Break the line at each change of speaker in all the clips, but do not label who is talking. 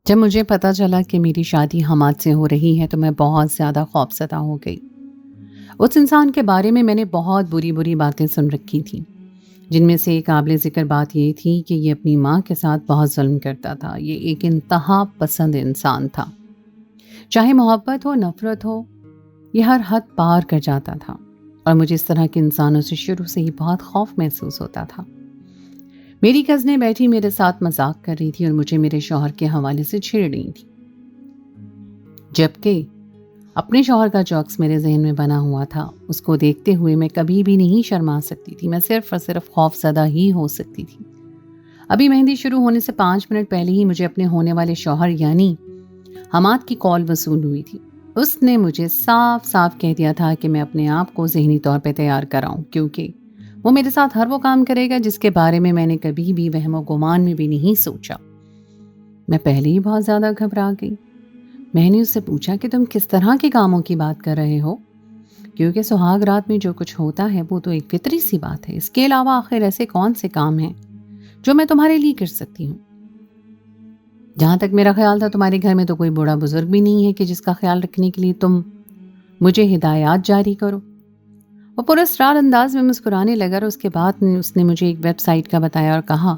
جب مجھے پتہ چلا کہ میری شادی حماد سے ہو رہی ہے تو میں بہت زیادہ خوفزدہ ہو گئی۔ اس انسان کے بارے میں نے بہت بری باتیں سن رکھی تھیں، جن میں سے ایک قابل ذکر بات یہ تھی کہ یہ اپنی ماں کے ساتھ بہت ظلم کرتا تھا۔ یہ ایک انتہا پسند انسان تھا، چاہے محبت ہو نفرت ہو، یہ ہر حد پار کر جاتا تھا، اور مجھے اس طرح کے انسانوں سے شروع سے ہی بہت خوف محسوس ہوتا تھا۔ میری کزنیں بیٹھی میرے ساتھ مذاق کر رہی تھی اور مجھے میرے شوہر کے حوالے سے چھیڑ رہی تھی، جبکہ اپنے شوہر کا جوکس میرے ذہن میں بنا ہوا تھا۔ اس کو دیکھتے ہوئے میں کبھی بھی نہیں شرما سکتی تھی، میں صرف اور صرف خوف زدہ ہی ہو سکتی تھی۔ ابھی مہندی شروع ہونے سے 5 منٹ پہلے ہی مجھے اپنے ہونے والے شوہر یعنی حماد کی کال وصول ہوئی تھی۔ اس نے مجھے صاف صاف کہہ دیا تھا کہ میں اپنے آپ کو ذہنی طور پہ تیار کراؤں، کیونکہ وہ میرے ساتھ ہر وہ کام کرے گا جس کے بارے میں نے کبھی بھی وہم و گمان میں بھی نہیں سوچا۔ میں پہلے ہی بہت زیادہ گھبرا گئی۔ میں نے اس سے پوچھا کہ تم کس طرح کے کاموں کی بات کر رہے ہو، کیونکہ سہاگ رات میں جو کچھ ہوتا ہے وہ تو ایک فطری سی بات ہے۔ اس کے علاوہ آخر ایسے کون سے کام ہیں جو میں تمہارے لیے کر سکتی ہوں؟ جہاں تک میرا خیال تھا تمہارے گھر میں تو کوئی بوڑھا بزرگ بھی نہیں ہے کہ جس کا خیال رکھنے کے لیے تم مجھے ہدایات جاری کرو۔ وہ پراسرار انداز میں مسکرانے لگا، اور اس کے بعد اس نے مجھے ایک ویب سائٹ کا بتایا اور کہا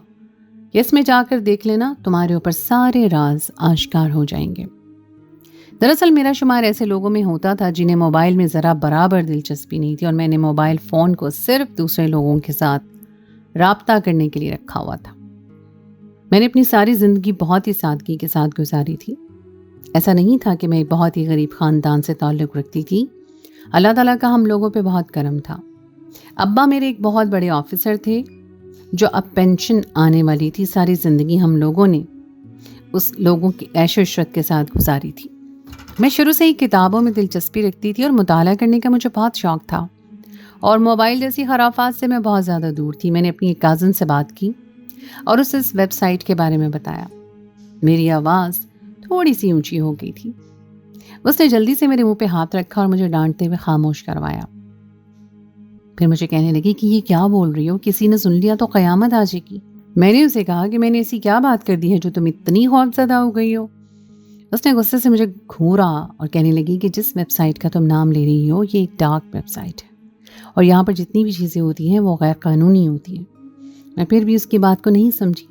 کہ اس میں جا کر دیکھ لینا، تمہارے اوپر سارے راز آشکار ہو جائیں گے۔ دراصل میرا شمار ایسے لوگوں میں ہوتا تھا جنہیں موبائل میں ذرا برابر دلچسپی نہیں تھی، اور میں نے موبائل فون کو صرف دوسرے لوگوں کے ساتھ رابطہ کرنے کے لیے رکھا ہوا تھا۔ میں نے اپنی ساری زندگی بہت ہی سادگی کے ساتھ گزاری تھی۔ ایسا نہیں تھا کہ میں ایک بہت ہی غریب خاندان سے تعلق رکھتی تھی۔ اللہ تعالیٰ کا ہم لوگوں پہ بہت کرم تھا۔ ابا میرے ایک بہت بڑے آفیسر تھے جو اب پینشن آنے والی تھی۔ ساری زندگی ہم لوگوں نے اس لوگوں کی عیش و عشرت کے ساتھ گزاری تھی۔ میں شروع سے ہی کتابوں میں دلچسپی رکھتی تھی اور مطالعہ کرنے کا مجھے بہت شوق تھا، اور موبائل جیسی خرافات سے میں بہت زیادہ دور تھی۔ میں نے اپنی ایک کازن سے بات کی اور اسے اس ویب سائٹ کے بارے میں بتایا۔ میری آواز تھوڑی سی اونچی ہو گئی تھی۔ اس نے جلدی سے میرے منہ پہ ہاتھ رکھا اور مجھے ڈانٹتے ہوئے خاموش کروایا۔ پھر مجھے کہنے لگی کہ یہ کیا بول رہی ہو، کسی نے سن لیا تو قیامت آ جائے گی۔ میں نے اسے کہا کہ میں نے ایسی کیا بات کر دی ہے جو تم اتنی خوفزدہ ہو گئی ہو؟ اس نے غصے سے مجھے گھورا اور کہنے لگی کہ جس ویب سائٹ کا تم نام لے رہی ہو یہ ایک ڈارک ویب سائٹ ہے، اور یہاں پر جتنی بھی چیزیں ہوتی ہیں وہ غیر قانونی ہوتی ہیں۔ میں پھر بھی اس کی بات کو نہیں سمجھی۔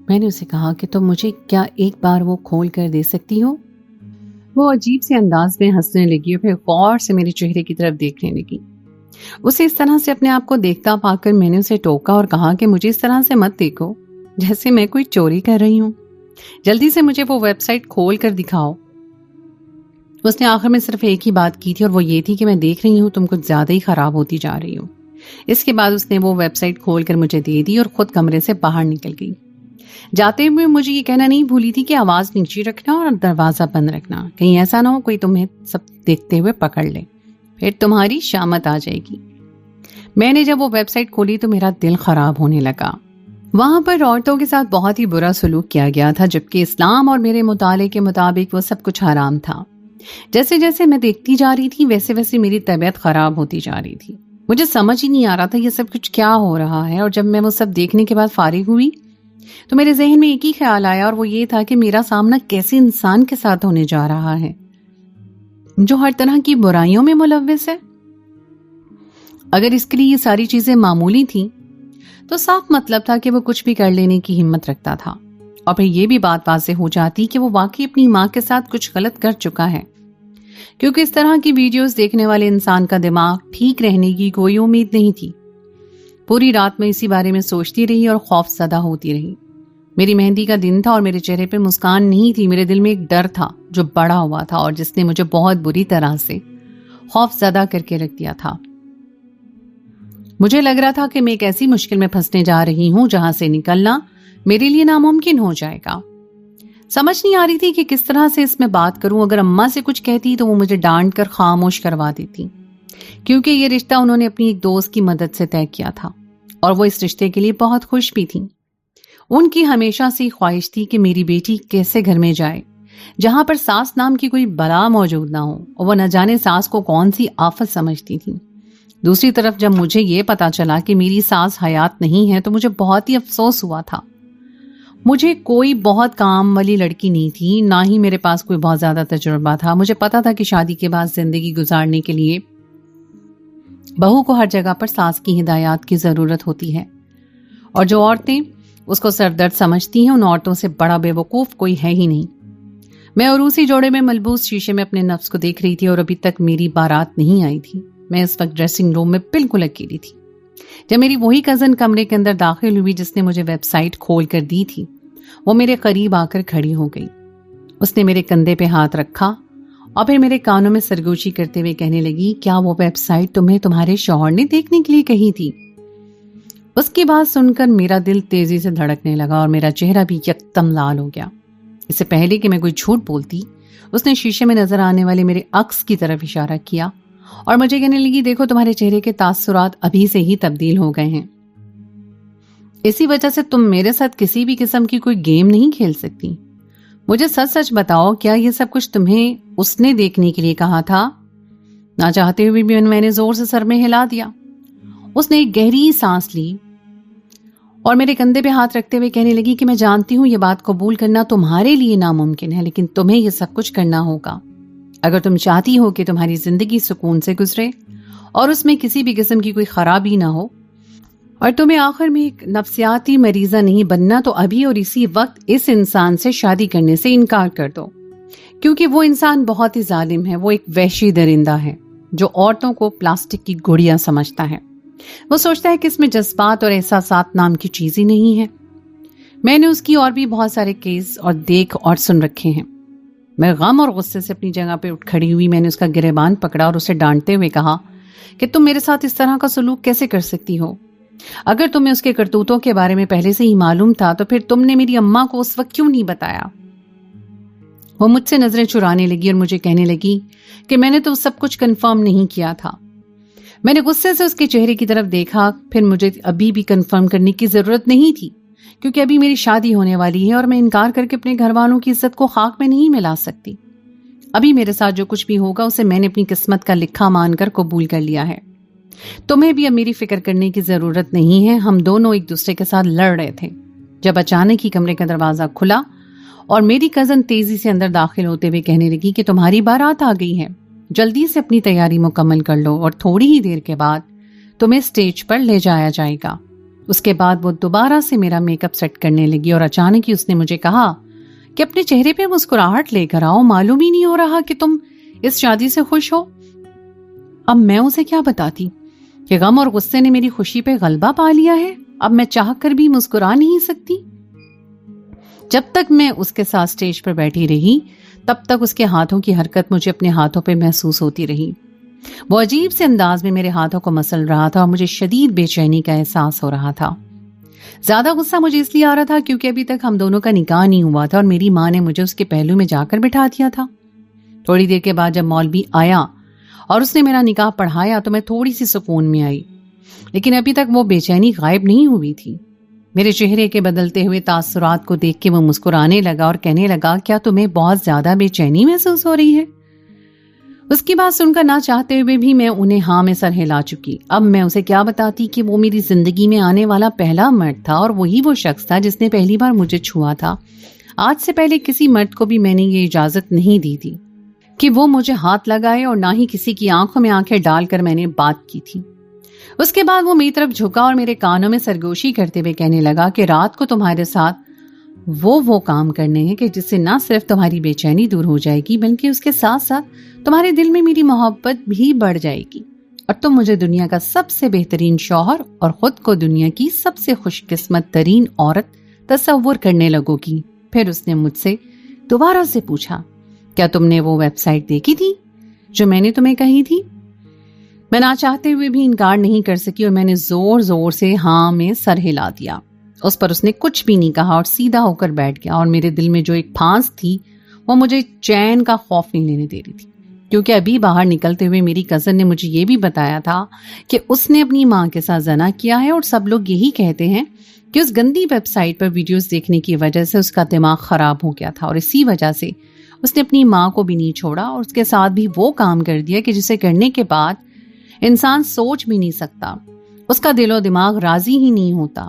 میں نے اسے کہا کہ تم مجھے کیا ایک بار وہ کھول کر دے سکتی ہو؟ وہ عجیب سے انداز میں ہنسنے لگی اور پھر غور سے میرے چہرے کی طرف دیکھنے لگی۔ اسے اس طرح سے اپنے آپ کو دیکھتا پا کر میں نے اسے ٹوکا اور کہا کہ مجھے اس طرح سے مت دیکھو جیسے میں کوئی چوری کر رہی ہوں، جلدی سے مجھے وہ ویب سائٹ کھول کر دکھاؤ۔ اس نے آخر میں صرف ایک ہی بات کی تھی، اور وہ یہ تھی کہ میں دیکھ رہی ہوں تم کچھ زیادہ ہی خراب ہوتی جا رہی ہو۔ اس کے بعد اس نے وہ ویب سائٹ کھول کر مجھے دے دی اور خود کمرے سے باہر نکل گئی۔ جاتے ہوئے مجھے یہ کہنا نہیں بھولی تھی کہ آواز نیچے رکھنا اور دروازہ بند رکھنا، کہیں ایسا نہ ہو کوئی تمہیں سب دیکھتے ہوئے پکڑ لے، پھر تمہاری شامت آ جائے گی۔ میں نے جب وہ ویب سائٹ کھولی تو میرا دل خراب ہونے لگا۔ وہاں پر عورتوں کے ساتھ بہت ہی برا سلوک کیا گیا تھا، جبکہ اسلام اور میرے مطالعے کے مطابق وہ سب کچھ حرام تھا۔ جیسے جیسے میں دیکھتی جا رہی تھی ویسے ویسے میری طبیعت خراب ہوتی جا رہی تھی۔ مجھے سمجھ ہی نہیں آ رہا تھا یہ سب کچھ کیا ہو رہا ہے، اور جب میں وہ سب دیکھنے کے بعد فارغ ہوئی تو میرے ذہن میں ایک ہی خیال آیا، اور وہ یہ تھا کہ میرا سامنا کیسے انسان کے ساتھ ہونے جا رہا ہے جو ہر طرح کی برائیوں میں ملوث ہے۔ اگر اس کے لیے یہ ساری چیزیں معمولی تھیں تو صاف مطلب تھا کہ وہ کچھ بھی کر لینے کی ہمت رکھتا تھا، اور پھر یہ بھی بات واضح ہو جاتی کہ وہ واقعی اپنی ماں کے ساتھ کچھ غلط کر چکا ہے، کیونکہ اس طرح کی ویڈیوز دیکھنے والے انسان کا دماغ ٹھیک رہنے کی کوئی امید نہیں تھی۔ پوری رات میں اسی بارے میں سوچتی رہی اور خوف زدہ ہوتی رہی۔ میری مہندی کا دن تھا اور میرے چہرے پہ مسکان نہیں تھی، میرے دل میں ایک ڈر تھا جو بڑا ہوا تھا اور جس نے مجھے بہت بری طرح سے خوف زدہ کر کے رکھ دیا تھا۔ مجھے لگ رہا تھا کہ میں ایک ایسی مشکل میں پھنسنے جا رہی ہوں جہاں سے نکلنا میرے لیے ناممکن ہو جائے گا۔ سمجھ نہیں آ رہی تھی کہ کس طرح سے اس میں بات کروں۔ اگر اماں سے کچھ کہتی تو وہ مجھے ڈانٹ کر خاموش کروا دیتی، کیونکہ یہ رشتہ انہوں نے اپنی ایک دوست کی مدد سے طے کیا تھا، اور وہ اس رشتے کے لیے بہت خوش بھی تھیں۔ ان کی ہمیشہ سے خواہش تھی کہ میری بیٹی کیسے گھر میں جائے جہاں پر ساس نام کی کوئی بلا موجود نہ ہو، اور وہ نہ جانے ساس کو کون سی آفت سمجھتی تھی۔ دوسری طرف جب مجھے یہ پتا چلا کہ میری ساس حیات نہیں ہے تو مجھے بہت ہی افسوس ہوا تھا۔ مجھے کوئی بہت کام والی لڑکی نہیں تھی، نہ ہی میرے پاس کوئی بہت زیادہ تجربہ تھا۔ مجھے پتا تھا کہ شادی کے بعد زندگی گزارنے کے لیے بہو کو ہر جگہ پر ساس کی ہدایات کی ضرورت ہوتی ہے، اور جو عورتیں اس کو سردرد سمجھتی ہیں ان عورتوں سے بڑا بے وقوف کوئی ہے ہی نہیں۔ میں عروسی جوڑے میں ملبوس شیشے میں اپنے نفس کو دیکھ رہی تھی اور ابھی تک میری بارات نہیں آئی تھی۔ میں اس وقت ڈریسنگ روم میں بالکل اکیلی تھی جب میری وہی کزن کمرے کے اندر داخل ہوئی جس نے مجھے ویب سائٹ کھول کر دی تھی۔ وہ میرے قریب آ کر کھڑی ہو گئی۔ اس نے میرے کندھے پہ ہاتھ رکھا اور پھر میرے کانوں میں سرگوشی کرتے ہوئے کہنے لگی، کیا وہ ویب سائٹ تمہیں تمہارے شوہر نے دیکھنے کے لیے کہی تھی؟ اس کی بات سن کر میرا دل تیزی سے دھڑکنے لگا اور میرا چہرہ بھی یکدم لال ہو گیا۔ اس سے پہلے کہ میں کوئی جھوٹ بولتی، اس نے شیشے میں نظر آنے والے میرے عکس کی طرف اشارہ کیا اور مجھے کہنے لگی، دیکھو تمہارے چہرے کے تاثرات ابھی سے ہی تبدیل ہو گئے ہیں، اسی وجہ سے تم میرے ساتھ کسی بھی قسم کی کوئی گیم نہیں کھیل سکتی۔ مجھے سچ سچ بتاؤ، کیا یہ سب کچھ تمہیں اس نے دیکھنے کے لیے کہا تھا؟ نہ چاہتے ہوئے بھی میں نے زور سے سر میں ہلا دیا۔ اس نے ایک گہری سانس لی اور میرے کندھے پہ ہاتھ رکھتے ہوئے کہنے لگی کہ میں جانتی ہوں یہ بات قبول کرنا تمہارے لیے ناممکن ہے، لیکن تمہیں یہ سب کچھ کرنا ہوگا اگر تم چاہتی ہو کہ تمہاری زندگی سکون سے گزرے اور اس میں کسی بھی قسم کی کوئی خرابی نہ ہو، اور تمہیں آخر میں ایک نفسیاتی مریضہ نہیں بننا، تو ابھی اور اسی وقت اس انسان سے شادی کرنے سے انکار کر دو، کیونکہ وہ انسان بہت ہی ظالم ہے۔ وہ ایک وحشی درندہ ہے جو عورتوں کو پلاسٹک کی گڑیا سمجھتا ہے۔ وہ سوچتا ہے کہ اس میں جذبات اور احساسات نام کی چیز ہی نہیں ہے۔ میں نے اس کی اور بھی بہت سارے کیس اور دیکھ اور سن رکھے ہیں۔ میں غم اور غصے سے اپنی جگہ پہ اٹھ کھڑی ہوئی۔ میں نے اس کا گریبان پکڑا اور اسے ڈانٹتے ہوئے کہا کہ تم میرے ساتھ اس طرح کا سلوک کیسے کر سکتی ہو؟ اگر تمہیں اس کے کرتوتوں کے بارے میں پہلے سے ہی معلوم تھا تو پھر تم نے میری اماں کو اس وقت کیوں نہیں بتایا؟ وہ مجھ سے نظریں چرانے لگی اور مجھے کہنے لگی کہ میں نے تو سب کچھ کنفرم نہیں کیا تھا۔ میں نے غصے سے اس کے چہرے کی طرف دیکھا، پھر مجھے ابھی بھی کنفرم کرنے کی ضرورت نہیں تھی کیونکہ ابھی میری شادی ہونے والی ہے اور میں انکار کر کے اپنے گھر والوں کی عزت کو خاک میں نہیں ملا سکتی۔ ابھی میرے ساتھ جو کچھ بھی ہوگا اسے میں نے اپنی قسمت کا لکھا مان کر قبول کر لیا ہے۔ تمہیں بھی اب میری فکر کرنے کی ضرورت نہیں ہے۔ ہم دونوں ایک دوسرے کے ساتھ لڑ رہے تھے جب اچانک ہی کمرے کا دروازہ کھلا اور میری کزن تیزی سے اندر داخل ہوتے ہوئے کہنے لگی کہ تمہاری بارات آ گئی ہے، جلدی سے اپنی تیاری مکمل کر لو اور تھوڑی ہی دیر کے بعد تمہیں اسٹیج پر لے جایا جائے گا۔ اس کے بعد وہ دوبارہ سے میرا میک اپ سیٹ کرنے لگی اور اچانک ہی اس نے مجھے کہا کہ اپنے چہرے پہ مسکراہٹ لے کر آؤ، معلوم ہی نہیں ہو رہا کہ تم اس شادی سے خوش ہو۔ اب میں اسے کیا بتاتی کہ غم اور غصے نے میری خوشی پہ غلبہ پا لیا ہے؟ اب میں چاہ کر بھی مسکرا نہیں سکتی۔ جب تک میں اس کے ساتھ اسٹیج پر بیٹھی رہی تب تک اس کے ہاتھوں کی حرکت مجھے اپنے ہاتھوں پہ محسوس ہوتی رہی۔ وہ عجیب سے انداز میں میرے ہاتھوں کو مسل رہا تھا اور مجھے شدید بے چینی کا احساس ہو رہا تھا۔ زیادہ غصہ مجھے اس لیے آ رہا تھا کیونکہ ابھی تک ہم دونوں کا نکاح نہیں ہوا تھا اور میری ماں نے مجھے اس کے پہلو میں جا کر بٹھا دیا تھا۔ تھوڑی دیر کے بعد جب مولوی آیا اور اس نے میرا نکاح پڑھایا تو میں تھوڑی سی سکون میں آئی، لیکن ابھی تک وہ بے چینی غائب نہیں ہوئی تھی۔ میرے چہرے کے بدلتے ہوئے تاثرات کو دیکھ کے وہ مسکرانے لگا اور کہنے لگا، کیا تمہیں بہت زیادہ بے چینی محسوس ہو رہی ہے؟ اس کی بات سن کر نہ چاہتے ہوئے بھی میں انہیں ہاں میں سر ہلا چکی۔ اب میں اسے کیا بتاتی کہ وہ میری زندگی میں آنے والا پہلا مرد تھا اور وہی وہ شخص تھا جس نے پہلی بار مجھے چھوا تھا۔ آج سے پہلے کسی مرد کو بھی میں نے یہ اجازت نہیں دی تھی کہ وہ مجھے ہاتھ لگائے اور نہ ہی کسی کی آنکھوں میں آنکھیں ڈال کر میں نے بات کی تھی۔ اس کے بعد وہ میری طرف جھکا اور میرے کانوں میں سرگوشی کرتے ہوئے کہنے لگا کہ رات کو تمہارے ساتھ وہ کام کرنے ہیں کہ جس سے نہ صرف تمہاری بے چینی دور ہو جائے گی بلکہ اس کے ساتھ ساتھ تمہارے دل میں میری محبت بھی بڑھ جائے گی اور تم مجھے دنیا کا سب سے بہترین شوہر اور خود کو دنیا کی سب سے خوش قسمت ترین عورت تصور کرنے لگو گی۔ پھر اس نے مجھ سے دوبارہ سے پوچھا، کیا تم نے وہ ویب سائٹ دیکھی تھی جو میں نے تمہیں کہی تھی؟ میں نہ چاہتے ہوئے بھی انکار نہیں کر سکی اور میں نے زور زور سے ہاں میں سر ہلا دیا۔ اس پر اس نے کچھ بھی نہیں کہا اور سیدھا ہو کر بیٹھ گیا، اور میرے دل میں جو ایک پھانس تھی وہ مجھے چین کا خوف نہیں لینے دے رہی تھی، کیونکہ ابھی باہر نکلتے ہوئے میری کزن نے مجھے یہ بھی بتایا تھا کہ اس نے اپنی ماں کے ساتھ زنا کیا ہے اور سب لوگ یہی کہتے ہیں کہ اس گندی ویب سائٹ پر ویڈیوز دیکھنے کی وجہ سے اس کا دماغ خراب ہو گیا تھا اور اسی وجہ سے اس نے اپنی ماں کو بھی نہیں چھوڑا اور اس کے ساتھ بھی وہ کام کر دیا کہ جسے کرنے کے بعد انسان سوچ بھی نہیں سکتا، اس کا دل و دماغ راضی ہی نہیں ہوتا۔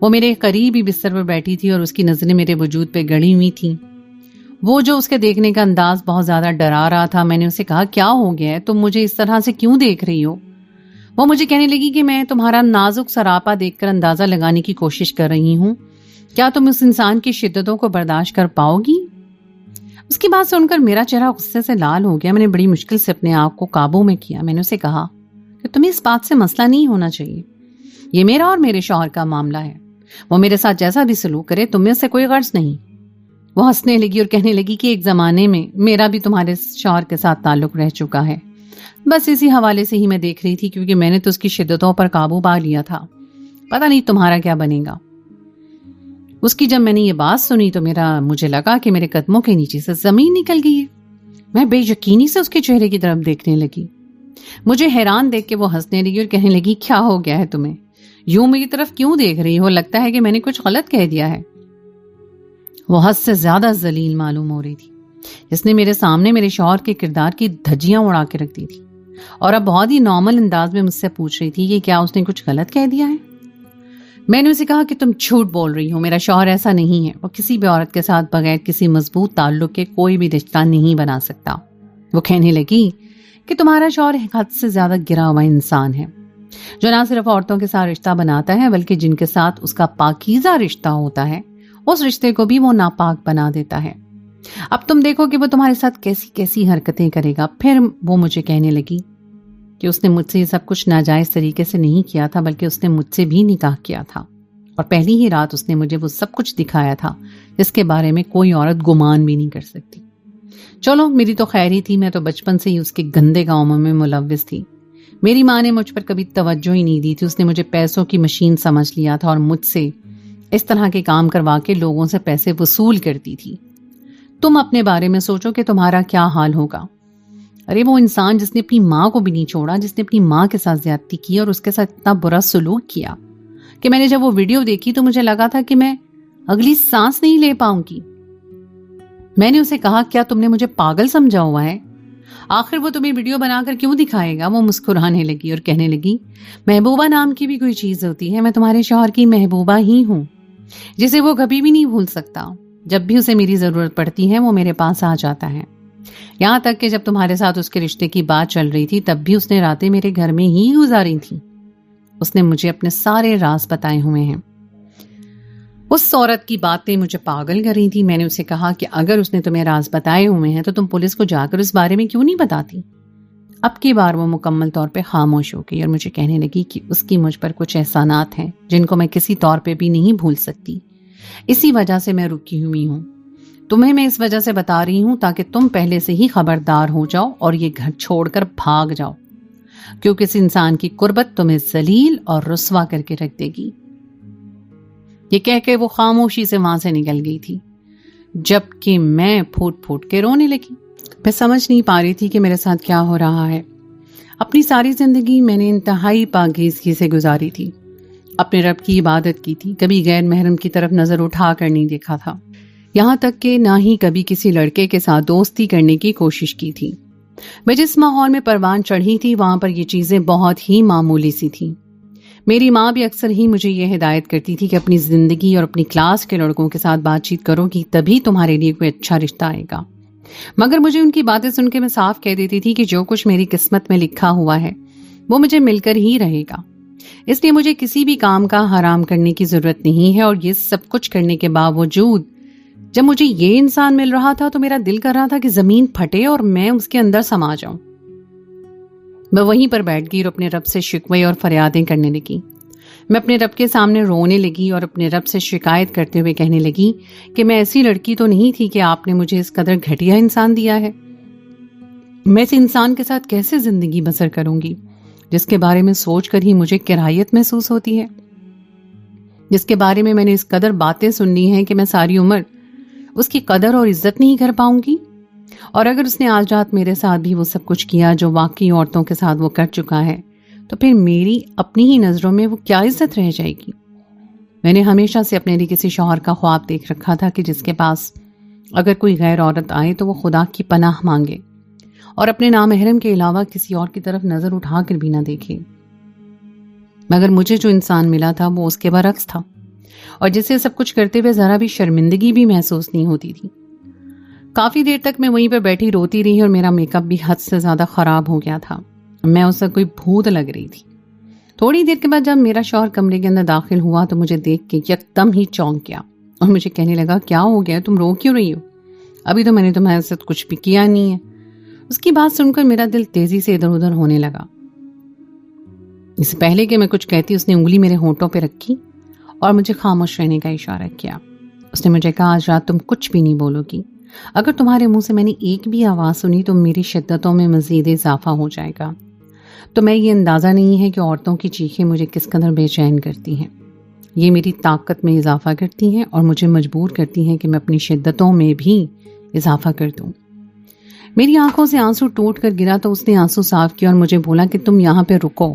وہ میرے قریب ہی بستر پر بیٹھی تھی اور اس کی نظریں میرے وجود پہ گڑی ہوئی تھیں. وہ جو اس کے دیکھنے کا انداز بہت زیادہ ڈرا رہا تھا. میں نے اسے کہا کیا ہو گیا ہے, تم مجھے اس طرح سے کیوں دیکھ رہی ہو؟ وہ مجھے کہنے لگی کہ میں تمہارا نازک سراپا دیکھ کر اندازہ لگانے کی کوشش کر رہی ہوں. کیا تم اس انسان کی شدتوں کو برداشت کر پاؤ گی؟ اس کی بات سن کر میرا چہرہ غصے سے لال ہو گیا. میں نے بڑی مشکل سے اپنے آپ کو قابو میں کیا. میں نے اسے کہا کہ تمہیں اس بات سے مسئلہ نہیں ہونا چاہیے. یہ میرا اور میرے شوہر کا معاملہ ہے. وہ میرے ساتھ جیسا بھی سلوک کرے تم میں سے کوئی غرض نہیں. وہ ہنسنے لگی اور کہنے لگی کہ ایک زمانے میں میرا بھی تمہارے شوہر کے ساتھ تعلق رہ چکا ہے. بس اسی حوالے سے ہی میں دیکھ رہی تھی, کیونکہ میں نے تو اس کی شدتوں پر قابو پا لیا تھا. پتہ نہیں تمہارا کیا بنے گا. اس کی جب میں نے یہ بات سنی تو مجھے لگا کہ میرے قدموں کے نیچے سے زمین نکل گئی ہے. میں بے یقینی سے اس کے چہرے کی طرف دیکھنے لگی. مجھے حیران دیکھ کے وہ ہنسنے لگی اور کہنے لگی کیا ہو گیا ہے تمہیں؟ یوں میری طرف کیوں دیکھ رہی ہو؟ لگتا ہے کہ میں نے کچھ غلط کہہ دیا ہے. وہ حد سے زیادہ ذلیل معلوم ہو رہی تھی. جس نے میرے سامنے میرے شوہر کے کردار کی دھجیاں اڑا کے رکھ دی تھی اور اب بہت ہی نارمل انداز میں مجھ سے پوچھ رہی تھی کہ کیا اس نے کچھ غلط کہہ دیا ہے. میں نے اسے کہا کہ تم جھوٹ بول رہی ہو. میرا شوہر ایسا نہیں ہے. وہ کسی بھی عورت کے ساتھ بغیر کسی مضبوط تعلق کے کوئی بھی رشتہ نہیں بنا سکتا. وہ کہنے لگی کہ تمہارا شوہر حد سے زیادہ گرا ہوا انسان ہے, جو نہ صرف عورتوں کے ساتھ رشتہ بناتا ہے بلکہ جن کے ساتھ اس کا پاکیزہ رشتہ ہوتا ہے اس رشتے کو بھی وہ ناپاک بنا دیتا ہے. اب تم دیکھو کہ وہ تمہارے ساتھ کیسی کیسی حرکتیں کرے گا. پھر وہ مجھے کہنے لگی کہ اس نے مجھ سے یہ سب کچھ ناجائز طریقے سے نہیں کیا تھا, بلکہ اس نے مجھ سے بھی نکاح کیا تھا اور پہلی ہی رات اس نے مجھے وہ سب کچھ دکھایا تھا جس کے بارے میں کوئی عورت گمان بھی نہیں کر سکتی. چلو میری تو خیر ہی تھی, میں تو بچپن سے ہی اس کے گندے کاموں میں ملوث تھی. میری ماں نے مجھ پر کبھی توجہ ہی نہیں دی تھی. اس نے مجھے پیسوں کی مشین سمجھ لیا تھا اور مجھ سے اس طرح کے کام کروا کے لوگوں سے پیسے وصول کرتی تھی. تم اپنے بارے میں سوچو کہ تمہارا کیا حال ہوگا. ارے وہ انسان جس نے اپنی ماں کو بھی نہیں چھوڑا, جس نے اپنی ماں کے ساتھ زیادتی کی اور اس کے ساتھ اتنا برا سلوک کیا کہ میں نے جب وہ ویڈیو دیکھی تو مجھے لگا تھا کہ میں اگلی سانس نہیں لے پاؤں گی. میں نے اسے کہا کیا تم نے مجھے پاگل سمجھا ہوا ہے؟ آخر وہ تمہیں ویڈیو بنا کر کیوں دکھائے گا؟ وہ مسکرانے لگی اور کہنے لگی محبوبہ نام کی بھی کوئی چیز ہوتی ہے. میں تمہارے شوہر کی محبوبہ ہی ہوں, جسے وہ کبھی بھی نہیں بھول سکتا. جب بھی اسے میری ضرورت پڑتی ہے وہ میرے پاس آ جاتا ہے. یہاں تک کہ جب تمہارے ساتھ اس کے رشتے کی بات چل رہی تھی تب بھی اس نے راتیں میرے گھر میں ہی گزاری تھی. اس نے مجھے اپنے سارے راز بتائے ہوئے ہیں. اس عورت کی باتیں مجھے پاگل کر رہی تھی. میں نے اسے کہا کہ اگر اس نے تمہیں راز بتائے ہوئے ہیں تو تم پولیس کو جا کر اس بارے میں کیوں نہیں بتاتی؟ اب کی بار وہ مکمل طور پہ خاموش ہو گئی اور مجھے کہنے لگی کہ اس کی مجھ پر کچھ احسانات ہیں جن کو میں کسی طور پہ بھی نہیں بھول سکتی. اسی وجہ سے میں رکی ہوئی ہوں. تمہیں میں اس وجہ سے بتا رہی ہوں تاکہ تم پہلے سے ہی خبردار ہو جاؤ اور یہ گھر چھوڑ کر بھاگ جاؤ, کیونکہ اس انسان کی قربت تمہیں ذلیل اور رسوا کر کے رکھ دے گی. یہ کہہ کے وہ خاموشی سے وہاں سے نکل گئی تھی, جبکہ میں پھوٹ پھوٹ کے رونے لگی. میں سمجھ نہیں پا رہی تھی کہ میرے ساتھ کیا ہو رہا ہے. اپنی ساری زندگی میں نے انتہائی پاکیزگی سے گزاری تھی, اپنے رب کی عبادت کی تھی, کبھی غیر محرم کی طرف نظر اٹھا کر نہیں دیکھا تھا, یہاں تک کہ نہ ہی کبھی کسی لڑکے کے ساتھ دوستی کرنے کی کوشش کی تھی. میں جس ماحول میں پروان چڑھی تھی وہاں پر یہ چیزیں بہت ہی معمولی سی تھیں. میری ماں بھی اکثر ہی مجھے یہ ہدایت کرتی تھی کہ اپنی زندگی اور اپنی کلاس کے لڑکوں کے ساتھ بات چیت کرو گی تبھی تمہارے لیے کوئی اچھا رشتہ آئے گا. مگر مجھے ان کی باتیں سن کے میں صاف کہہ دیتی تھی کہ جو کچھ میری قسمت میں لکھا ہوا ہے وہ مجھے مل کر ہی رہے گا. اس لیے مجھے کسی بھی کام کا حرام کرنے کی ضرورت نہیں ہے. اور یہ سب کچھ کرنے کے باوجود جب مجھے یہ انسان مل رہا تھا تو میرا دل کر رہا تھا کہ زمین پھٹے اور میں اس کے اندر سما جاؤں. میں وہیں پر بیٹھ گئی اور اپنے رب سے شکوے اور فریادیں کرنے لگی. میں اپنے رب کے سامنے رونے لگی اور اپنے رب سے شکایت کرتے ہوئے کہنے لگی کہ میں ایسی لڑکی تو نہیں تھی کہ آپ نے مجھے اس قدر گھٹیا انسان دیا ہے. میں اس انسان کے ساتھ کیسے زندگی بسر کروں گی جس کے بارے میں سوچ کر ہی مجھے کراہیت محسوس ہوتی ہے, جس کے بارے میں نے اس قدر باتیں سن لی ہیں کہ میں ساری عمر اس کی قدر اور عزت نہیں کر پاؤں گی. اور اگر اس نے آج رات میرے ساتھ بھی وہ سب کچھ کیا جو واقعی عورتوں کے ساتھ وہ کر چکا ہے تو پھر میری اپنی ہی نظروں میں وہ کیا عزت رہ جائے گی. میں نے ہمیشہ سے اپنے لیے کسی شوہر کا خواب دیکھ رکھا تھا کہ جس کے پاس اگر کوئی غیر عورت آئے تو وہ خدا کی پناہ مانگے اور اپنے نامحرم کے علاوہ کسی اور کی طرف نظر اٹھا کر بھی نہ دیکھے. مگر مجھے جو انسان ملا تھا وہ اس کے برعکس تھا. اور جسے سب کچھ کرتے ہوئے ذرا بھی شرمندگی بھی محسوس نہیں ہوتی تھی۔ کافی دیر تک میں وہیں پر بیٹھی روتی رہی اور میرا میک اپ بھی حد سے زیادہ خراب ہو گیا تھا۔ میں اس سے کوئی بھوت لگ رہی تھی۔ تھوڑی دیر کے بعد جب میرا شوہر کمرے کے اندر داخل ہوا تو مجھے دیکھ کے یکدم ہی چونک گیا اور مجھے کہنے لگا، کیا ہو گیا، تم رو کیوں رہی ہو؟ ابھی تو میں نے تمہارے ساتھ کچھ بھی کیا نہیں ہے۔ اس کی بات سن کر میرا دل تیزی سے ادھر ادھر ہونے لگا۔ اس سے پہلے کہ میں کچھ کہتی اس نے انگلی میرے ہونٹوں پہ رکھی اور مجھے خاموش رہنے کا اشارہ کیا۔ اس نے مجھے کہا، آج رات تم کچھ بھی نہیں بولو گی۔ اگر تمہارے منہ سے میں نے ایک بھی آواز سنی تو میری شدتوں میں مزید اضافہ ہو جائے گا۔ تو میں یہ اندازہ نہیں ہے کہ عورتوں کی چیخیں مجھے کس قدر بے چین کرتی ہیں۔ یہ میری طاقت میں اضافہ کرتی ہیں اور مجھے مجبور کرتی ہیں کہ میں اپنی شدتوں میں بھی اضافہ کر دوں۔ میری آنکھوں سے آنسو ٹوٹ کر گرا تو اس نے آنسو صاف کیا اور مجھے بولا کہ تم یہاں پہ رکو۔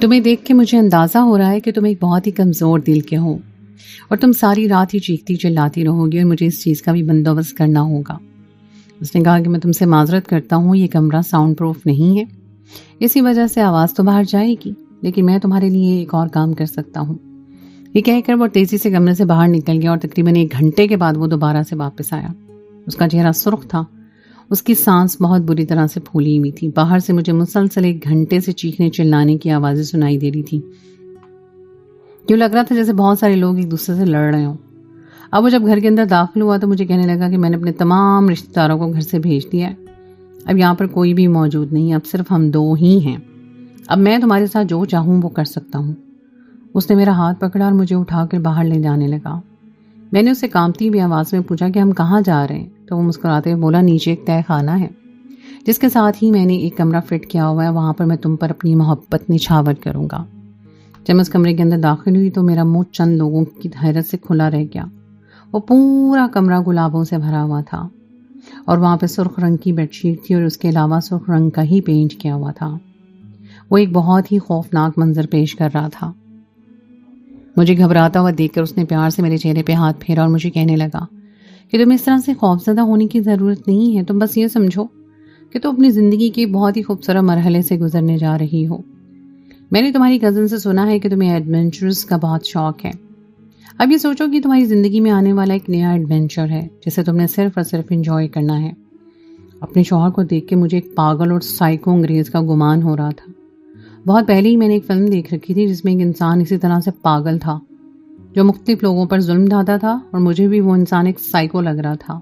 تمہیں دیکھ کے مجھے اندازہ ہو رہا ہے کہ تم ایک بہت ہی کمزور دل کے ہو اور تم ساری رات ہی چیختی چلاتی رہو گی اور مجھے اس چیز کا بھی بندوبست کرنا ہوگا۔ اس نے کہا کہ میں تم سے معذرت کرتا ہوں، یہ کمرہ ساؤنڈ پروف نہیں ہے، اسی وجہ سے آواز تو باہر جائے گی، لیکن میں تمہارے لیے ایک اور کام کر سکتا ہوں۔ یہ کہہ کر وہ تیزی سے کمرے سے باہر نکل گیا اور تقریباً 1 گھنٹے کے بعد وہ دوبارہ سے واپس آیا۔ اس کا چہرہ سرخ تھا، اس کی سانس بہت بری طرح سے پھولی ہوئی تھی۔ باہر سے مجھے مسلسل 1 گھنٹے سے چیخنے چلانے کی آوازیں سنائی دے رہی تھی۔ یوں لگ رہا تھا جیسے بہت سارے لوگ ایک دوسرے سے لڑ رہے ہوں۔ اب وہ جب گھر کے اندر داخل ہوا تو مجھے کہنے لگا کہ میں نے اپنے تمام رشتہ داروں کو گھر سے بھیج دیا ہے، اب یہاں پر کوئی بھی موجود نہیں، اب صرف ہم 2 ہی ہیں، اب میں تمہارے ساتھ جو چاہوں وہ کر سکتا ہوں۔ اس نے میرا ہاتھ پکڑا اور مجھے اٹھا کر باہر لے جانے لگا۔ میں نے اسے کانپتی ہوئی آواز میں پوچھا کہ ہم کہاں جا رہے ہیں؟ تو وہ مسکراتے ہوئے بولا، نیچے ایک تہہ خانہ ہے جس کے ساتھ ہی میں نے ایک کمرہ فٹ کیا ہوا ہے، وہاں پر میں تم پر اپنی محبت نچھاور کروں گا۔ جب میں اس کمرے کے اندر داخل ہوئی تو میرا منہ چند لوگوں کی حیرت سے کھلا رہ گیا۔ وہ پورا کمرہ گلابوں سے بھرا ہوا تھا اور وہاں پہ سرخ رنگ کی بیڈ شیٹ تھی اور اس کے علاوہ سرخ رنگ کا ہی پینٹ کیا ہوا تھا۔ وہ ایک بہت ہی خوفناک منظر پیش کر رہا تھا۔ مجھے گھبراتا ہوا دیکھ کر اس نے پیار سے میرے چہرے پہ ہاتھ پھیرا اور مجھے کہنے لگا کہ تم اس طرح سے خوفزدہ ہونے کی ضرورت نہیں ہے، تم بس یہ سمجھو کہ تم اپنی زندگی کے بہت ہی خوبصورت مرحلے سے گزرنے جا رہی ہو۔ میں نے تمہاری کزن سے سنا ہے کہ تمہیں ایڈونچرز کا بہت شوق ہے۔ اب یہ سوچو کہ تمہاری زندگی میں آنے والا ایک نیا ایڈونچر ہے جسے تم نے صرف اور صرف انجوائے کرنا ہے۔ اپنے شوہر کو دیکھ کے مجھے ایک پاگل اور سائیکو انگریز کا گمان ہو رہا تھا۔ بہت پہلے ہی میں نے ایک فلم دیکھ رکھی تھی جس میں ایک انسان اسی طرح سے پاگل تھا جو مختلف لوگوں پر ظلم ڈھاتا تھا، اور مجھے بھی وہ انسان ایک سائیکو لگ رہا تھا۔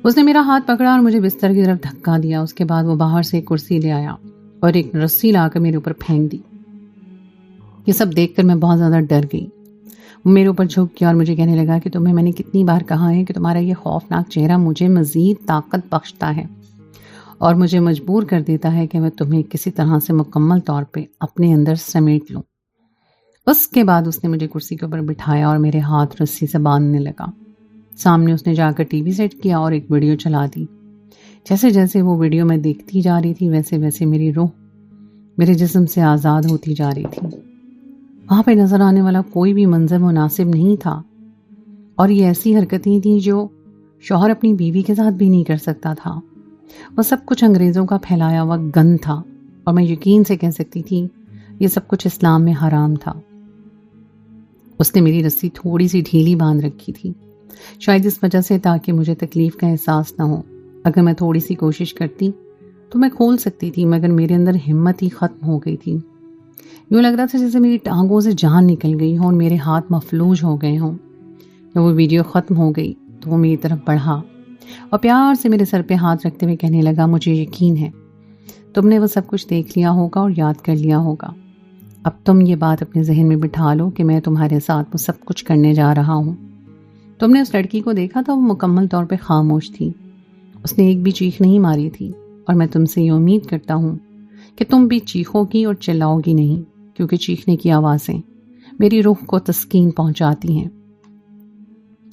اس نے میرا ہاتھ پکڑا اور مجھے بستر کی طرف دھکا دیا۔ اس کے بعد وہ باہر سے ایک کرسی لے آیا اور ایک رسی لا کر میرے اوپر پھینک دی۔ یہ سب دیکھ کر میں بہت زیادہ ڈر گئی۔ وہ میرے اوپر جھک گیا اور مجھے کہنے لگا کہ تمہیں میں نے کتنی بار کہا ہے کہ تمہارا یہ خوفناک چہرہ مجھے مزید طاقت بخشتا ہے اور مجھے مجبور کر دیتا ہے کہ میں تمہیں کسی طرح سے مکمل طور پہ اپنے اندر سمیٹ لوں۔ اس کے بعد اس نے مجھے کرسی کے اوپر بٹھایا اور میرے ہاتھ رسی سے باندھنے لگا۔ سامنے اس نے جا کر ٹی وی سیٹ کیا اور ایک ویڈیو چلا دی۔ جیسے جیسے وہ ویڈیو میں دیکھتی جا رہی تھی ویسے ویسے میری روح میرے جسم سے آزاد ہوتی جا رہی تھی۔ وہاں پہ نظر آنے والا کوئی بھی منظر مناسب نہیں تھا، اور یہ ایسی حرکتیں تھیں جو شوہر اپنی بیوی کے ساتھ بھی نہیں کر سکتا تھا۔ وہ سب کچھ انگریزوں کا پھیلایا ہوا گند تھا، اور میں یقین سے کہہ سکتی تھی یہ سب کچھ اسلام میں حرام تھا۔ اس نے میری رسی تھوڑی سی ڈھیلی باندھ رکھی تھی، شاید اس وجہ سے تاکہ مجھے تکلیف کا احساس نہ ہو۔ اگر میں تھوڑی سی کوشش کرتی تو میں کھول سکتی تھی، مگر میرے اندر ہمت ہی ختم ہو گئی تھی۔ یوں لگ رہا تھا جیسے میری ٹانگوں سے جان نکل گئی ہوں اور میرے ہاتھ مفلوج ہو گئے ہوں۔ جب وہ ویڈیو ختم ہو گئی تو وہ میری طرف بڑھا اور پیار سے میرے سر پہ ہاتھ رکھتے ہوئے کہنے لگا، مجھے یقین ہے تم نے وہ سب کچھ دیکھ لیا ہوگا اور یاد کر لیا ہوگا۔ اب تم یہ بات اپنے ذہن میں بٹھا لو کہ میں تمہارے ساتھ وہ سب کچھ کرنے جا رہا ہوں۔ تم نے اس لڑکی کو دیکھا تھا، وہ مکمل طور پہ خاموش تھی، اس نے ایک بھی چیخ نہیں ماری تھی، اور میں تم سے یہ امید کرتا ہوں کہ تم بھی چیخو گی اور چلاؤ گی نہیں، کیونکہ چیخنے کی آوازیں میری روح کو تسکین پہنچاتی ہیں۔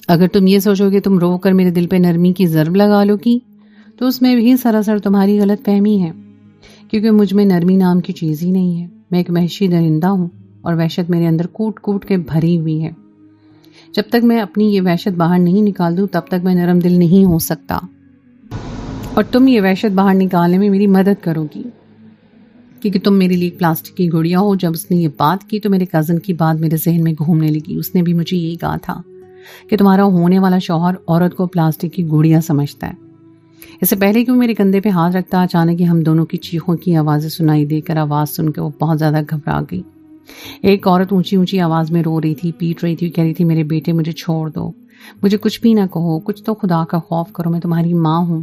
اگر تم یہ سوچو کہ تم رو کر میرے دل پہ نرمی کی ضرب لگا لو گی تو اس میں بھی سراسر تمہاری غلط فہمی ہے، کیونکہ مجھ میں نرمی نام کی چیز ہی نہیں ہے۔ میں ایک وحشی درندہ ہوں اور وحشت میرے اندر کوٹ کوٹ کے بھری ہوئی ہے۔ جب تک میں اپنی یہ وحشت باہر نہیں نکال دوں تب تک میں نرم دل نہیں ہو سکتا، اور تم یہ وحشت باہر نکالنے میں میری مدد کرو گی۔ کہ تم میرے لیے پلاسٹک کی گڑیا ہو۔ جب اس نے یہ بات کی تو میرے کزن کی بات میرے ذہن میں گھومنے لگی۔ اس نے بھی مجھے یہی کہا تھا کہ تمہارا ہونے والا شوہر عورت کو پلاسٹک کی گڑیا سمجھتا ہے۔ اس سے پہلے کہ وہ میرے کندھے پہ ہاتھ رکھتا، اچانک ہی ہم دونوں کی چیخوں کی آوازیں سنائی دے کر آواز سن کے وہ بہت زیادہ گھبرا گئی۔ ایک عورت اونچی اونچی آواز میں رو رہی تھی، پیٹ رہی تھی، کہہ رہی تھی میرے بیٹے مجھے چھوڑ دو، مجھے کچھ بھی نہ کہو، کچھ تو خدا کا خوف کرو، میں تمہاری ماں ہوں،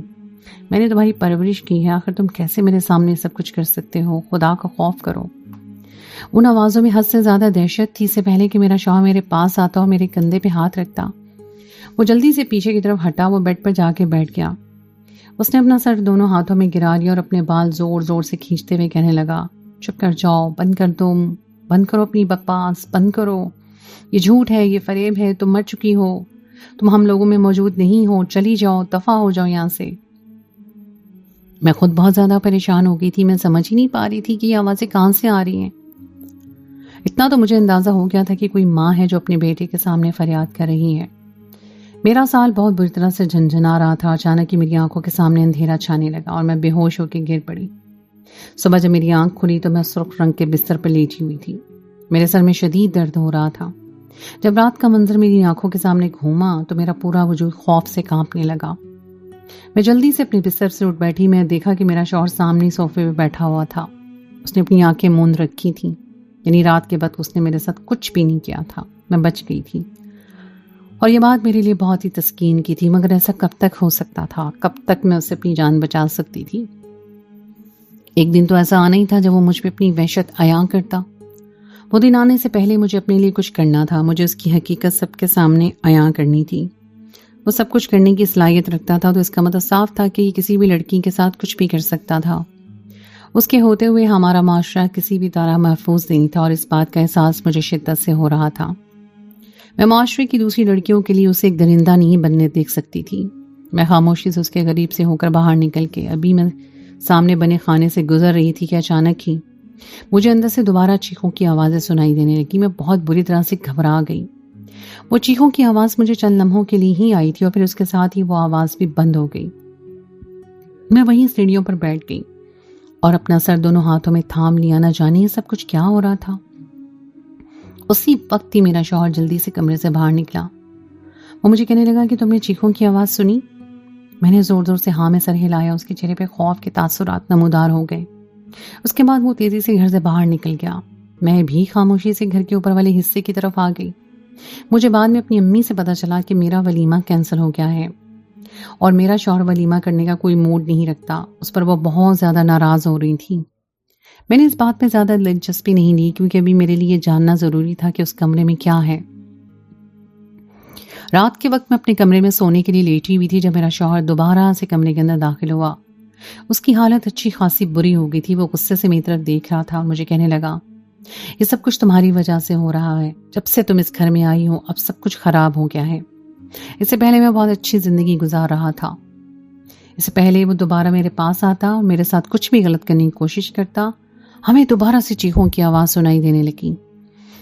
میں نے تمہاری پرورش کی ہے، آخر تم کیسے میرے سامنے سب کچھ کر سکتے ہو، خدا کا خوف کرو۔ ان آوازوں میں حد سے زیادہ دہشت تھی۔ اس سے پہلے کہ میرا شوہر میرے پاس آتا اور میرے کندھے پہ ہاتھ رکھتا، وہ جلدی سے پیچھے کی طرف ہٹا، وہ بیڈ پر جا کے بیٹھ گیا۔ اس نے اپنا سر دونوں ہاتھوں میں گرا لیا اور اپنے بال زور زور سے کھینچتے ہوئے کہنے لگا، چپ کر جاؤ، بند کر، تم بند کرو اپنی بکواس، بند کرو، یہ جھوٹ ہے، یہ فریب ہے، تم مر چکی ہو، تم ہم لوگوں میں موجود نہیں ہو، چلی جاؤ، دفع ہو جاؤ یہاں سے۔ میں خود بہت زیادہ پریشان ہو گئی تھی، میں سمجھ ہی نہیں پا رہی تھی کہ یہ آوازیں کہاں سے آ رہی ہیں۔ اتنا تو مجھے اندازہ ہو گیا تھا کہ کوئی ماں ہے جو اپنے بیٹے کے سامنے فریاد کر رہی ہے۔ میرا سال بہت بری طرح سے جھنجھنا رہا تھا۔ اچانک ہی میری آنکھوں کے سامنے اندھیرا چھانے لگا اور میں بے ہوش ہو کے گر پڑی۔ صبح جب میری آنکھ کھلی تو میں سرخ رنگ کے بستر پر لیٹی ہوئی تھی، میرے سر میں شدید درد ہو رہا تھا۔ جب رات کا منظر میری آنکھوں کے سامنے گھوما تو میرا پورا وجود خوف سے کانپنے لگا۔ میں جلدی سے اپنے بستر سے اٹھ بیٹھی۔ میں دیکھا کہ میرا شوہر سامنے صوفے پہ بیٹھا ہوا تھا، اس نے اپنی آنکھیں موند رکھی تھیں، یعنی رات کے وقت اس نے میرے ساتھ کچھ بھی نہیں کیا تھا، میں بچ گئی تھی۔ اور یہ بات میرے لیے بہت ہی تسکین کی تھی، مگر ایسا کب تک ہو سکتا تھا؟ کب تک میں اسے اپنی جان بچا سکتی تھی؟ ایک دن تو ایسا آنا ہی تھا جب وہ مجھ پہ اپنی وحشت عیاں کرتا۔ وہ دن آنے سے پہلے مجھے اپنے لیے کچھ کرنا تھا، مجھے اس کی حقیقت سب کے سامنے عیاں کرنی تھی۔ وہ سب کچھ کرنے کی صلاحیت رکھتا تھا، تو اس کا مطلب صاف تھا کہ یہ کسی بھی لڑکی کے ساتھ کچھ بھی کر سکتا تھا۔ اس کے ہوتے ہوئے ہمارا معاشرہ کسی بھی طرح محفوظ نہیں تھا، اور اس بات کا احساس مجھے شدت سے ہو رہا تھا۔ میں معاشرے کی دوسری لڑکیوں کے لیے اسے ایک درندہ نہیں بننے دیکھ سکتی تھی۔ میں خاموشی سے اس کے قریب سے ہو کر باہر نکل کے ابھی میں سامنے بنے خانے سے گزر رہی تھی کہ اچانک ہی مجھے اندر سے دوبارہ چیخوں کی آوازیں سنائی دینے لگی۔ میں بہت بری طرح سے گھبرا گئی۔ وہ چیخوں کی آواز مجھے چند لمحوں کے لیے ہی آئی تھی اور پھر اس کے ساتھ ہی وہ آواز بھی بند ہو گئی۔ میں وہیں سیڑھیوں پر بیٹھ گئی اور اپنا سر دونوں ہاتھوں میں تھام لیا، نہ جانے یہ سب کچھ کیا ہو رہا تھا۔ اسی وقت ہی میرا شوہر جلدی سے کمرے سے باہر نکلا۔ وہ مجھے کہنے لگا کہ تم نے چیخوں کی آواز سنی؟ میں نے زور زور سے ہاں میں سر ہلایا۔ اس کے چہرے پہ خوف کے تاثرات نمودار ہو گئے۔ اس کے بعد وہ تیزی سے گھر سے باہر نکل گیا۔ میں بھی خاموشی سے گھر کے اوپر والے حصے کی طرف آ گئی۔ مجھے بعد میں اپنی امی سے پتا چلا کہ میرا ولیمہ کینسل ہو گیا ہے اور میرا شوہر ولیمہ کرنے کا کوئی موڈ نہیں رکھتا۔ اس پر وہ بہت زیادہ ناراض ہو رہی تھی۔ میں نے اس بات میں زیادہ دلچسپی نہیں لی کیونکہ ابھی میرے لیے جاننا ضروری تھا کہ اس کمرے میں کیا ہے۔ رات کے وقت میں اپنے کمرے میں سونے کے لیے لیٹی ہوئی تھی جب میرا شوہر دوبارہ سے کمرے کے اندر داخل ہوا۔ اس کی حالت اچھی خاصی بری ہو گئی تھی۔ وہ غصے سے میری طرف دیکھ رہا تھا اور مجھے کہنے لگا، یہ سب کچھ تمہاری وجہ سے ہو رہا ہے، جب سے تم اس گھر میں آئی ہو اب سب کچھ خراب ہو گیا ہے۔ اس سے پہلے میں بہت اچھی زندگی گزار رہا تھا۔ اس سے پہلے وہ دوبارہ میرے پاس آتا اور میرے ساتھ کچھ بھی غلط کرنے کی کوشش کرتا، ہمیں دوبارہ سے چیخوں کی آواز سنائی دینے لگی۔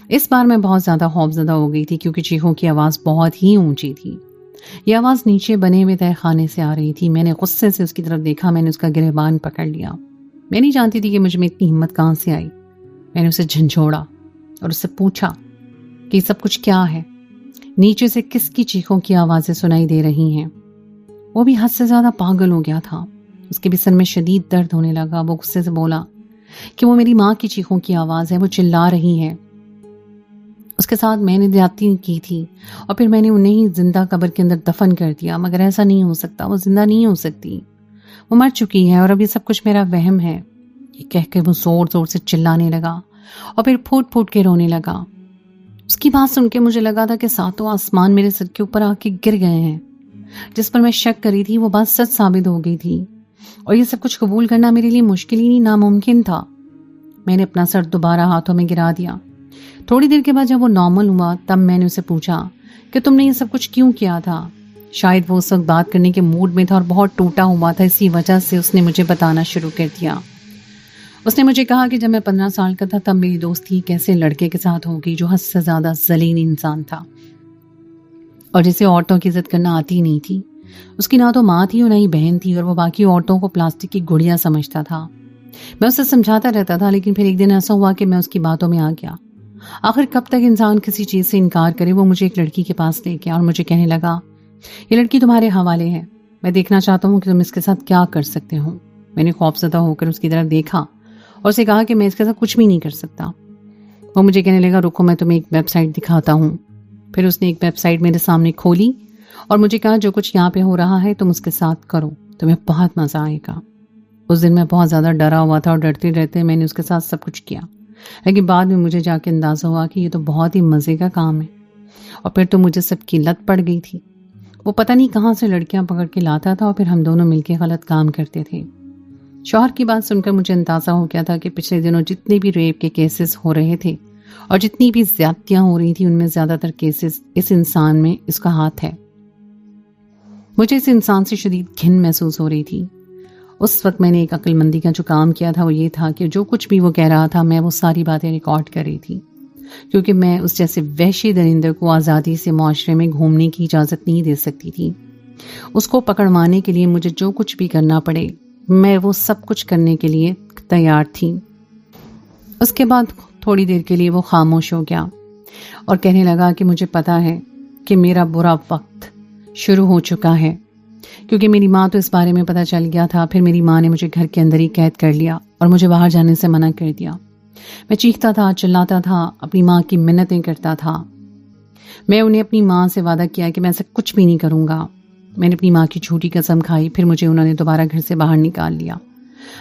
اس بار میں بہت زیادہ خوفزدہ ہو گئی تھی کیونکہ چیخوں کی آواز بہت ہی اونچی تھی۔ یہ آواز نیچے بنے ہوئے تہہ خانے سے آ رہی تھی۔ میں نے غصے سے اس کی طرف دیکھا، میں نے اس کا گریبان پکڑ لیا۔ میں نہیں جانتی تھی کہ مجھ میں اتنی ہمت کہاں سے آئی۔ میں نے اسے جھنجھوڑا اور اس سے پوچھا کہ یہ سب کچھ کیا ہے، نیچے سے کس کی چیخوں کی آوازیں سنائی دے رہی ہیں۔ وہ بھی حد سے زیادہ پاگل ہو گیا تھا۔ اس کے بستر میں شدید درد ہونے لگا۔ وہ غصے سے بولا کہ وہ میری ماں کی چیخوں کی آواز ہے، وہ چلا رہی ہے۔ اس کے ساتھ میں نے زیادتی کی تھی اور پھر میں نے انہیں ہی زندہ قبر کے اندر دفن کر دیا، مگر ایسا نہیں ہو سکتا، وہ زندہ نہیں ہو سکتی، وہ مر چکی ہے اور اب یہ سب کچھ میرا وہم ہے۔ یہ کہہ کے وہ زور زور سے چلانے لگا اور پھر پھوٹ پھوٹ کے رونے لگا۔ اس کی بات سن کے مجھے لگا تھا کہ ساتوں آسمان میرے سر کے اوپر آ کے گر گئے ہیں۔ جس پر میں شک کری تھی وہ بات سچ ثابت ہو گئی تھی اور یہ سب کچھ قبول کرنا میرے لیے مشکل ہی نہیں، ناممکن تھا۔ میں نے اپنا سر دوبارہ ہاتھوں میں گرا دیا۔ تھوڑی دیر کے بعد جب وہ نارمل ہوا تب میں نے اسے پوچھا کہ تم نے یہ سب کچھ کیوں کیا تھا؟ شاید وہ اس وقت بات کرنے کے موڈ میں تھا اور بہت ٹوٹا ہوا تھا، اسی وجہ سے اس نے مجھے بتانا شروع کر دیا۔ اس نے مجھے کہا کہ جب میں 15 سال کا تھا تب میری دوستی ایک ایسے لڑکے کے ساتھ ہو گئی جو حد سے زیادہ ذلیل انسان تھا اور جسے عورتوں کی عزت کرنا آتی نہیں تھی۔ اس کی نہ تو ماں تھی اور نہ ہی بہن تھی اور وہ باقی عورتوں کو پلاسٹک کی گڑیا سمجھتا تھا۔ میں اسے سمجھاتا رہتا تھا، لیکن پھر ایک دن ایسا ہوا کہ میں اس کی باتوں میں آ گیا۔ آخر کب تک انسان کسی چیز سے انکار کرے؟ وہ مجھے ایک لڑکی کے پاس لے گیا اور مجھے کہنے لگا، یہ لڑکی تمہارے حوالے ہے، میں دیکھنا چاہتا ہوں کہ تم اس کے ساتھ کیا کر سکتے ہو۔ میں نے خوفزدہ ہو کر اس کی طرف دیکھا اور اسے کہا کہ میں اس کے ساتھ کچھ بھی نہیں کر سکتا۔ وہ مجھے کہنے لگا، رکو میں تمہیں ایک ویب سائٹ دکھاتا ہوں۔ پھر اس نے ایک ویب سائٹ میرے سامنے کھولی اور مجھے کہا، جو کچھ یہاں پہ ہو رہا ہے تم اس کے ساتھ کرو، تمہیں بہت مزہ آئے گا۔ اس دن میں بہت زیادہ ڈرا ہوا تھا اور ڈرتے ڈرتے میں نے اس کے ساتھ سب کچھ کیا، لیکن بعد میں مجھے جا کے اندازہ ہوا کہ یہ تو بہت ہی مزے کا کام ہے، اور پھر تو مجھے سب کی لت پڑ گئی تھی۔ وہ پتہ نہیں کہاں سے لڑکیاں پکڑ کے لاتا تھا اور پھر ہم دونوں مل کے غلط کام کرتے تھے۔ شوہر کی بات سن کر مجھے اندازہ ہو گیا تھا کہ پچھلے دنوں جتنے بھی ریپ کے کیسز ہو رہے تھے اور جتنی بھی زیادتیاں ہو رہی تھیں، ان میں زیادہ تر کیسز اس انسان میں اس کا ہاتھ ہے۔ مجھے اس انسان سے شدید گھن محسوس ہو رہی تھی۔ اس وقت میں نے ایک عقل مندی کا جو کام کیا تھا وہ یہ تھا کہ جو کچھ بھی وہ کہہ رہا تھا میں وہ ساری باتیں ریکارڈ کر رہی تھی، کیونکہ میں اس جیسے وحشی درندے کو آزادی سے معاشرے میں گھومنے کی اجازت نہیں دے سکتی تھی۔ اس کو پکڑوانے کے لیے مجھے جو کچھ بھی کرنا پڑے میں وہ سب کچھ کرنے کے لیے تیار تھی۔ اس کے بعد تھوڑی دیر کے لیے وہ خاموش ہو گیا اور کہنے لگا کہ مجھے پتا ہے کہ میرا برا وقت شروع ہو چکا ہے، کیونکہ میری ماں تو اس بارے میں پتہ چل گیا تھا۔ پھر میری ماں نے مجھے گھر کے اندر ہی قید کر لیا اور مجھے باہر جانے سے منع کر دیا۔ میں چیختا تھا، چلاتا تھا، اپنی ماں کی منتیں کرتا تھا۔ میں انہیں اپنی ماں سے وعدہ کیا کہ میں ایسا کچھ بھی نہیں کروں گا۔ میں نے اپنی ماں کی جھوٹی قسم کھائی، پھر مجھے انہوں نے دوبارہ گھر سے باہر نکال لیا،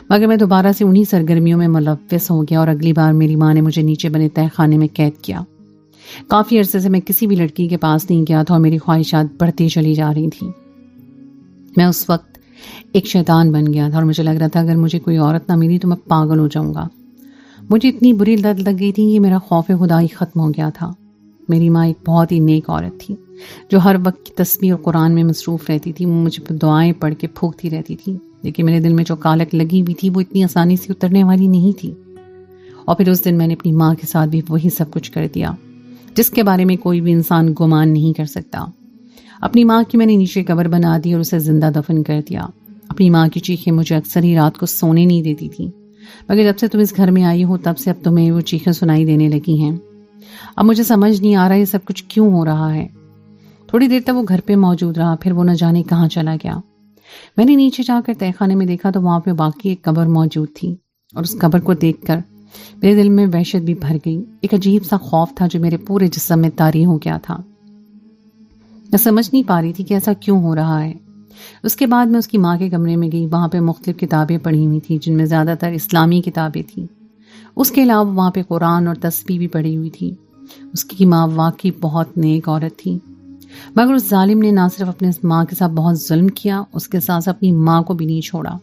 مگر میں دوبارہ سے انہی سرگرمیوں میں ملوث ہو گیا اور اگلی بار میری ماں نے مجھے نیچے بنے تہہ خانے میں قید کیا۔ کافی عرصے سے میں کسی بھی لڑکی کے پاس نہیں گیا تھا اور میری خواہشات بڑھتی چلی جا رہی تھیں۔ میں اس وقت ایک شیطان بن گیا تھا اور مجھے لگ رہا تھا اگر مجھے کوئی عورت نہ ملی تو میں پاگل ہو جاؤں گا۔ مجھے اتنی بری لت لگ گئی تھی کہ میرا خوف خدا ہی ختم ہو گیا تھا۔ میری ماں ایک بہت ہی نیک عورت تھی جو ہر وقت کی تسبیح اور قرآن میں مصروف رہتی تھی۔ وہ مجھے دعائیں پڑھ کے پھونکتی رہتی تھی، لیکن میرے دل میں جو کالک لگی ہوئی تھی وہ اتنی آسانی سے اترنے والی نہیں تھی۔ اور پھر اس دن میں نے اپنی ماں کے ساتھ بھی وہی سب کچھ کر دیا جس کے بارے میں کوئی بھی انسان گمان نہیں کر سکتا۔ اپنی ماں کی میں نے نیچے قبر بنا دی اور اسے زندہ دفن کر دیا۔ اپنی ماں کی چیخیں مجھے اکثر ہی رات کو سونے نہیں دیتی تھی، مگر جب سے تم اس گھر میں آئی ہو تب سے اب تمہیں وہ چیخیں سنائی دینے لگی ہیں۔ اب مجھے سمجھ نہیں آ رہا یہ سب کچھ کیوں ہو رہا ہے۔ تھوڑی دیر تک وہ گھر پہ موجود رہا، پھر وہ نہ جانے کہاں چلا گیا۔ میں نے نیچے جا کر تہہ خانے میں دیکھا تو وہاں پہ باقی ایک قبر موجود تھی، اور اس قبر کو دیکھ کر میرے دل میں وحشت بھی بھر گئی۔ ایک عجیب سا خوف تھا جو میرے پورے جسم میں طاری ہو گیا تھا۔ میں سمجھ نہیں پا رہی تھی کہ ایسا کیوں ہو رہا ہے۔ اس کے بعد میں اس کی ماں کے کمرے میں گئی۔ وہاں پہ مختلف کتابیں پڑھی ہوئی تھیں جن میں زیادہ تر اسلامی کتابیں تھیں۔ اس کے علاوہ وہاں پہ قرآن اور تسبیح بھی پڑھی ہوئی تھی۔ اس کی ماں واقعی بہت نیک عورت تھی، مگر اس ظالم نے نہ صرف اپنے ماں کے ساتھ بہت ظلم کیا، اس کے ساتھ اپنی ماں کو بھی نہیں چھوڑا۔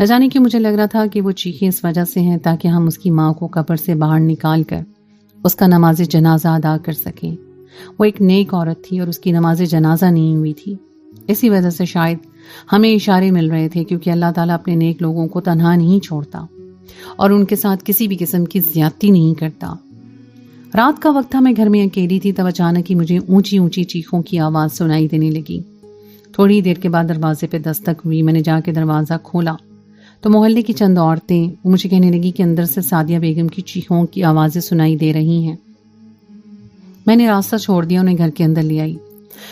نہ جانے کہ مجھے لگ رہا تھا کہ وہ چیخیں اس وجہ سے ہیں تاکہ ہم اس کی ماں کو قبر سے باہر نکال کر اس کا نماز جنازہ ادا کر سکیں۔ وہ ایک نیک عورت تھی اور اس کی نماز جنازہ نہیں ہوئی تھی۔ اسی وجہ سے شاید ہمیں اشارے مل رہے تھے، کیونکہ اللہ تعالیٰ اپنے نیک لوگوں کو تنہا نہیں چھوڑتا اور ان کے ساتھ کسی بھی قسم کی زیادتی نہیں کرتا۔ رات کا وقت تھا، میں گھر میں اکیلی تھی، تب اچانک ہی مجھے اونچی اونچی چیخوں کی آواز سنائی دینے لگی۔ تھوڑی دیر کے بعد دروازے پہ دستک ہوئی۔ میں نے جا کے دروازہ کھولا تو محلے کی چند عورتیں وہ مجھے کہنے لگی کہ اندر سے سعدیہ بیگم کی چیخوں کی آوازیں سنائی دے رہی ہیں۔ میں نے راستہ چھوڑ دیا، انہیں گھر کے اندر لے آئی۔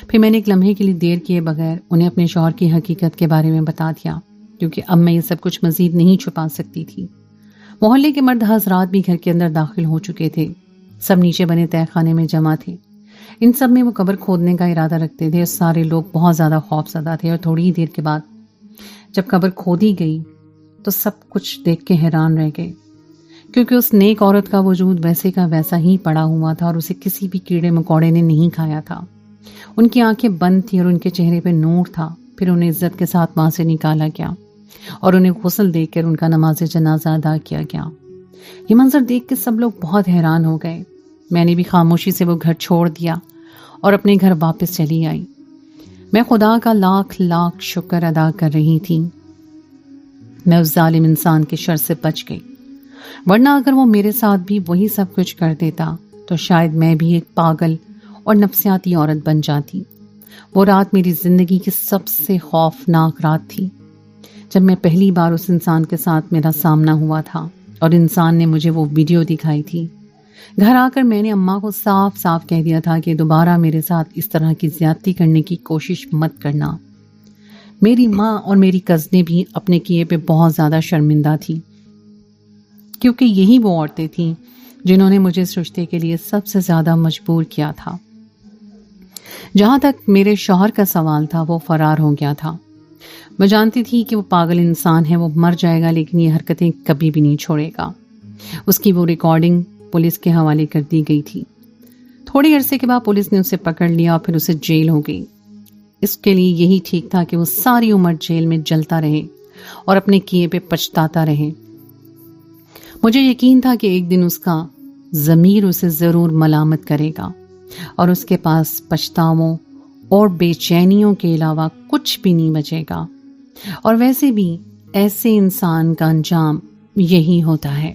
پھر میں نے ایک لمحے کے لیے دیر کیے بغیر انہیں اپنے شوہر کی حقیقت کے بارے میں بتا دیا، کیونکہ اب میں یہ سب کچھ مزید نہیں چھپا سکتی تھی۔ محلے کے مرد حضرات بھی گھر کے اندر داخل ہو چکے تھے، سب نیچے بنے تہہ خانے میں جمع تھے۔ ان سب میں وہ قبر کھودنے کا ارادہ رکھتے تھے۔ سارے لوگ بہت زیادہ خوف زدہ تھے، اور تھوڑی ہی دیر کے بعد جب قبر کھودی گئی تو سب کچھ دیکھ کے حیران رہ گئے، کیونکہ اس نیک عورت کا وجود ویسے کا ویسا ہی پڑا ہوا تھا اور اسے کسی بھی کیڑے مکوڑے نے نہیں کھایا تھا۔ ان کی آنکھیں بند تھیں اور ان کے چہرے پہ نور تھا۔ پھر انہیں عزت کے ساتھ وہاں سے نکالا گیا اور انہیں غسل دے کر ان کا نماز جنازہ ادا کیا گیا۔ یہ منظر دیکھ کے سب لوگ بہت حیران ہو گئے۔ میں نے بھی خاموشی سے وہ گھر چھوڑ دیا اور اپنے گھر واپس چلی آئی۔ میں خدا کا لاکھ لاکھ شکر ادا کر رہی تھی، میں اس ظالم انسان کے شر سے بچ گئی، ورنہ اگر وہ میرے ساتھ بھی وہی سب کچھ کر دیتا تو شاید میں بھی ایک پاگل اور نفسیاتی عورت بن جاتی۔ وہ رات میری زندگی کی سب سے خوفناک رات تھی، جب میں پہلی بار اس انسان کے ساتھ میرا سامنا ہوا تھا اور انسان نے مجھے وہ ویڈیو دکھائی تھی۔ گھر آ کر میں نے اماں کو صاف صاف کہہ دیا تھا کہ دوبارہ میرے ساتھ اس طرح کی زیادتی کرنے کی کوشش مت کرنا۔ میری ماں اور میری کزنیں بھی اپنے کیے پہ بہت زیادہ شرمندہ تھیں، کیونکہ یہی وہ عورتیں تھیں جنہوں نے مجھے اس رشتے کے لیے سب سے زیادہ مجبور کیا تھا۔ جہاں تک میرے شوہر کا سوال تھا، وہ فرار ہو گیا تھا۔ میں جانتی تھی کہ وہ پاگل انسان ہے، وہ مر جائے گا لیکن یہ حرکتیں کبھی بھی نہیں چھوڑے گا۔ اس کی وہ ریکارڈنگ پولیس کے حوالے کر دی گئی تھی۔ تھوڑے عرصے کے بعد پولیس نے اسے پکڑ لیا اور پھر اسے جیل ہو گئی۔ اس کے لیے یہی ٹھیک تھا کہ وہ ساری عمر جیل میں جلتا رہے اور اپنے کیے پہ پچھتاتا رہے۔ مجھے یقین تھا کہ ایک دن اس کا ضمیر اسے ضرور ملامت کرے گا اور اس کے پاس پچھتاووں اور بے چینیوں کے علاوہ کچھ بھی نہیں بچے گا، اور ویسے بھی ایسے انسان کا انجام یہی ہوتا ہے۔